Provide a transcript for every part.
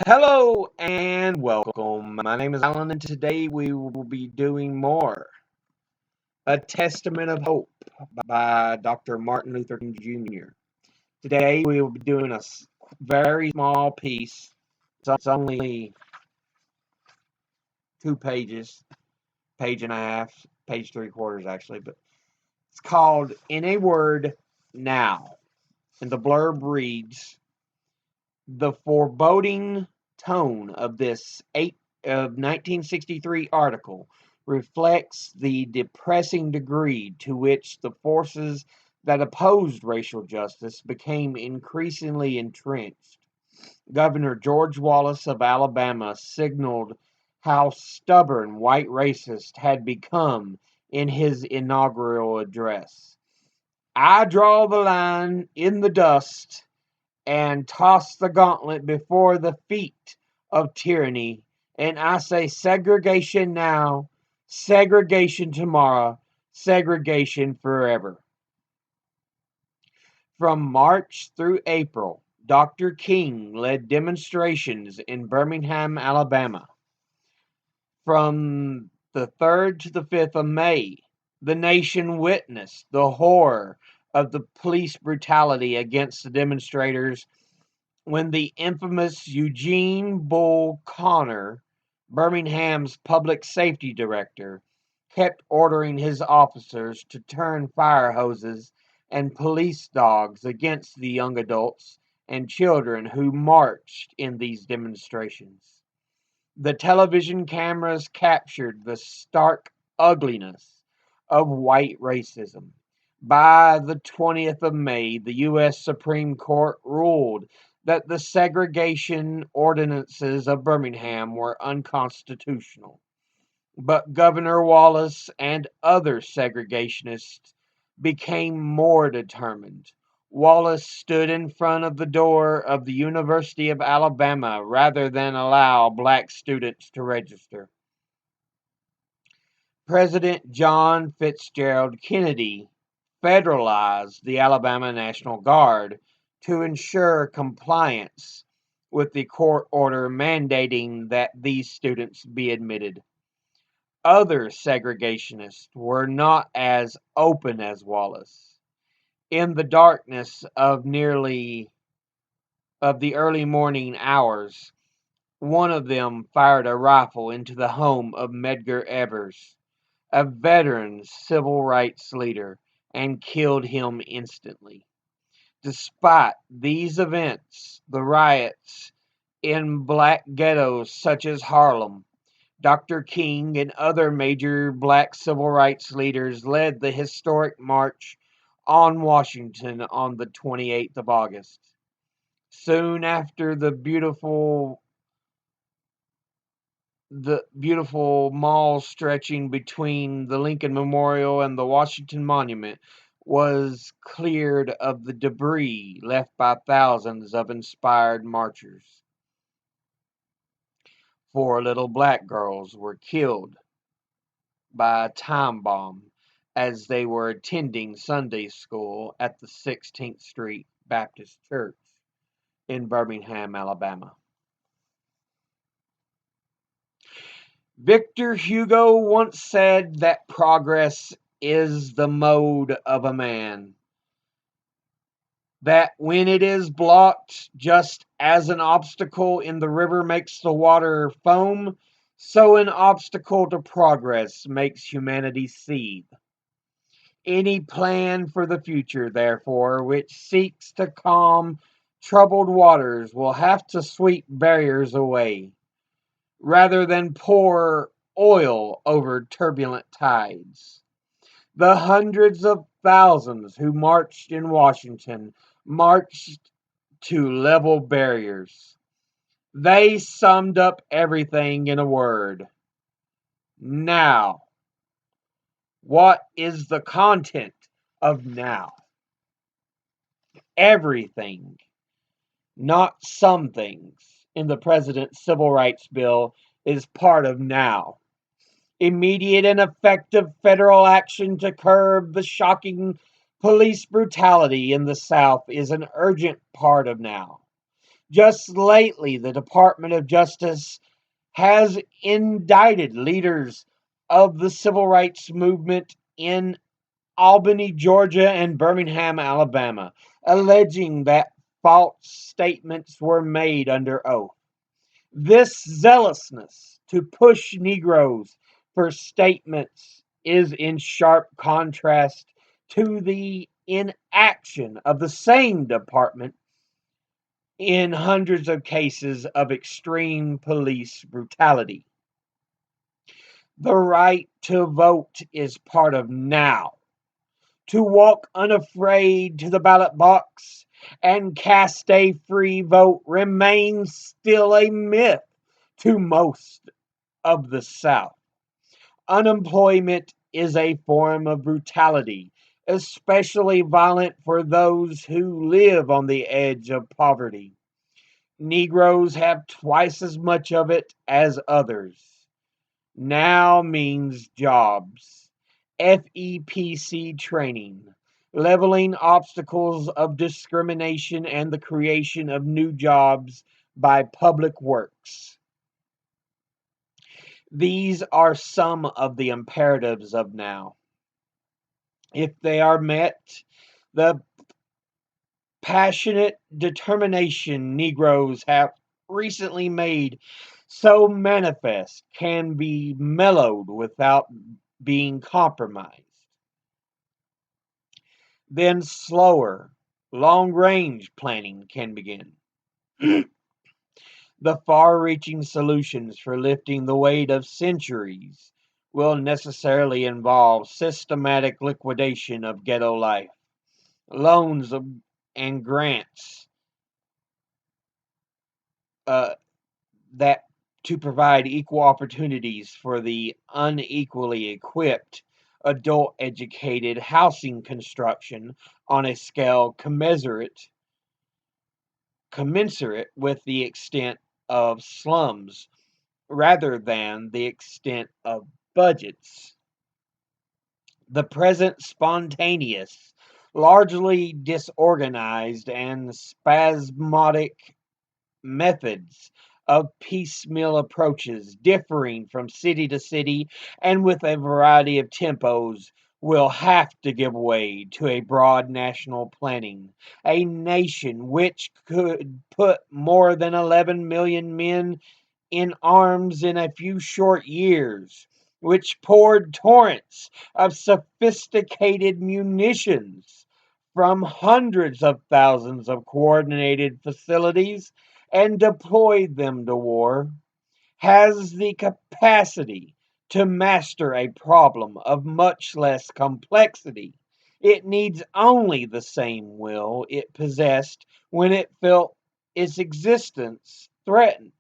Hello and welcome. My name is Alan, and today we will be doing more A Testament of Hope by Dr. Martin Luther King Jr. Today we will be doing a very small piece. It's only 2 pages, page and a half, page 3/4 actually, but it's called In a Word Now. And the blurb reads: The foreboding tone of this 1963 article reflects the depressing degree to which the forces that opposed racial justice became increasingly entrenched. Governor George Wallace of Alabama signaled how stubborn white racists had become in his inaugural address. "I draw the line in the dust and toss the gauntlet before the feet of tyranny. And I say segregation now, segregation tomorrow, segregation forever." From March through April, Dr. King led demonstrations in Birmingham, Alabama. From the 3rd to the 5th of May, the nation witnessed the horror of the police brutality against the demonstrators when the infamous Eugene Bull Connor, Birmingham's public safety director, kept ordering his officers to turn fire hoses and police dogs against the young adults and children who marched in these demonstrations. The television cameras captured the stark ugliness of white racism. By the 20th of May, the U.S. Supreme Court ruled that the segregation ordinances of Birmingham were unconstitutional. But Governor Wallace and other segregationists became more determined. Wallace stood in front of the door of the University of Alabama rather than allow black students to register. President John Fitzgerald Kennedy federalized the Alabama National Guard to ensure compliance with the court order mandating that these students be admitted. Other segregationists were not as open as Wallace. In the darkness of the early morning hours, one of them fired a rifle into the home of Medgar Evers, a veteran civil rights leader, and killed him instantly. Despite these events, the riots in black ghettos such as Harlem, Dr. King and other major black civil rights leaders led the historic March on Washington on the 28th of August. Soon after, the beautiful mall stretching between the Lincoln Memorial and the Washington Monument was cleared of the debris left by thousands of inspired marchers. 4 little black girls were killed by a time bomb as they were attending Sunday school at the 16th Street Baptist Church in Birmingham, Alabama. Victor Hugo once said that progress is the mode of a man, that when it is blocked, just as an obstacle in the river makes the water foam, so an obstacle to progress makes humanity seethe. Any plan for the future, therefore, which seeks to calm troubled waters will have to sweep barriers away, rather than pour oil over turbulent tides. The hundreds of thousands who marched in Washington marched to level barriers. They summed up everything in a word: now. What is the content of now? Everything, not some things, in the President's Civil Rights Bill is part of now. Immediate and effective federal action to curb the shocking police brutality in the South is an urgent part of now. Just lately, the Department of Justice has indicted leaders of the civil rights movement in Albany, Georgia, and Birmingham, Alabama, alleging that false statements were made under oath. This zealousness to push Negroes for statements is in sharp contrast to the inaction of the same department in hundreds of cases of extreme police brutality. The right to vote is part of now. To walk unafraid to the ballot box and cast a free vote remains still a myth to most of the South. Unemployment is a form of brutality, especially violent for those who live on the edge of poverty. Negroes have twice as much of it as others. Now means jobs, FEPC training, leveling obstacles of discrimination, and the creation of new jobs by public works. These are some of the imperatives of now. If they are met, the passionate determination Negroes have recently made so manifest can be mellowed without being compromised. Then slower, long range planning can begin. The far reaching solutions for lifting the weight of centuries will necessarily involve systematic liquidation of ghetto life, loans and grants uh, that to provide equal opportunities for the unequally equipped, adult educated housing construction on a scale commensurate with the extent of slums rather than the extent of budgets. The present spontaneous, largely disorganized, and spasmodic methods of piecemeal approaches differing from city to city and with a variety of tempos will have to give way to a broad national planning. A nation which could put more than 11 million men in arms in a few short years, which poured torrents of sophisticated munitions from hundreds of thousands of coordinated facilities and deployed them to war, has the capacity to master a problem of much less complexity. It needs only the same will it possessed when it felt its existence threatened.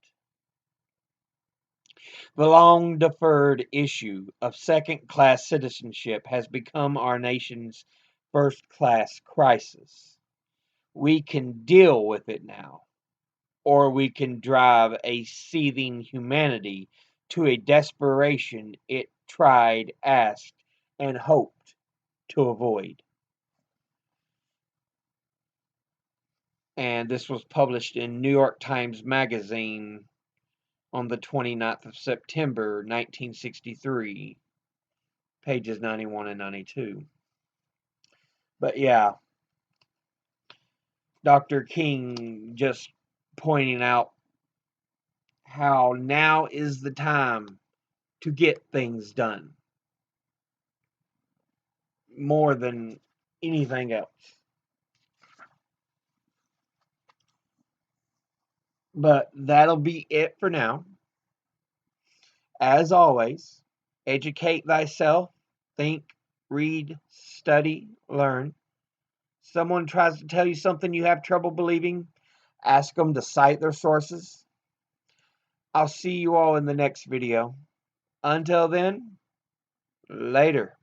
The long deferred issue of second class citizenship has become our nation's first class crisis. We can deal with it now, or we can drive a seething humanity to a desperation it tried, asked, and hoped to avoid. And this was published in New York Times Magazine on the 29th of September, 1963, pages 91 and 92. But yeah, Dr. King just pointing out how now is the time to get things done more than anything else. But that'll be it for now. As always, educate thyself, think, read, study, learn. Someone tries to tell you something you have trouble believing, ask them to cite their sources. I'll see you all in the next video. Until then, later.